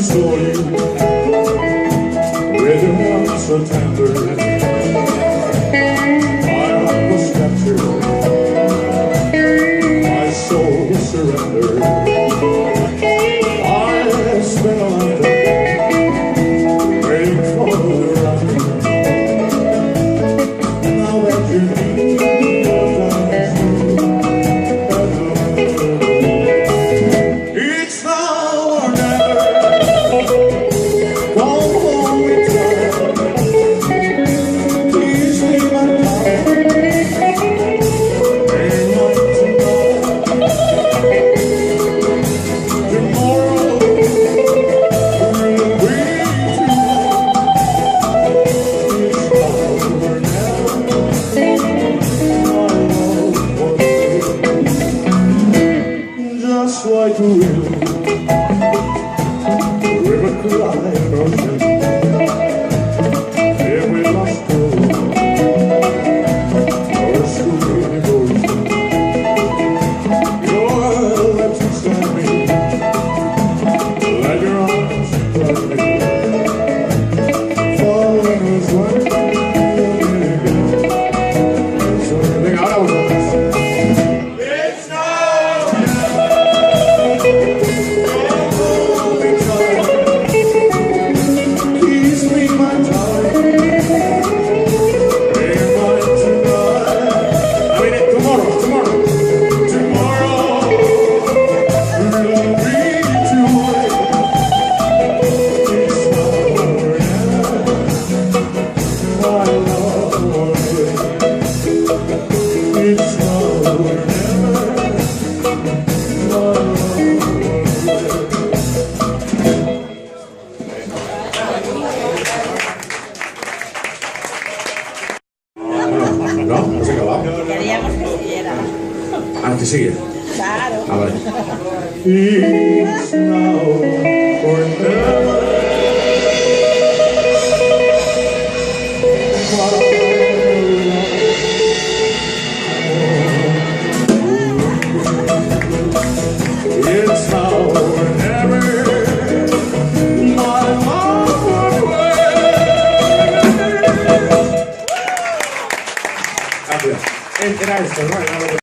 saw you with your arms so tender. My heart was captured, my soul surrendered. I spent a lifetime waiting for the right. Now that you need your time, it's now or never. Come home with time. Please leave my time. Ain't like tomorrow will be too just like a wind, the river cried ocean. If we lost gold, our sweet devotion, your lips inside me, like your arms inside me. Falling was one thing again. So everything I was it's now. Please leave my time. Ain't mine tonight. I mean, tomorrow will be too late. It's now or never. My love, it's now or never. My love. ¿No? ¿No se acababa? Queríamos que siguiera. Ah, que sigue. Claro. Ah, vale. It's now or never. It's now or never. My love would wait. Gracias. Era esto, ¿no? Era lo que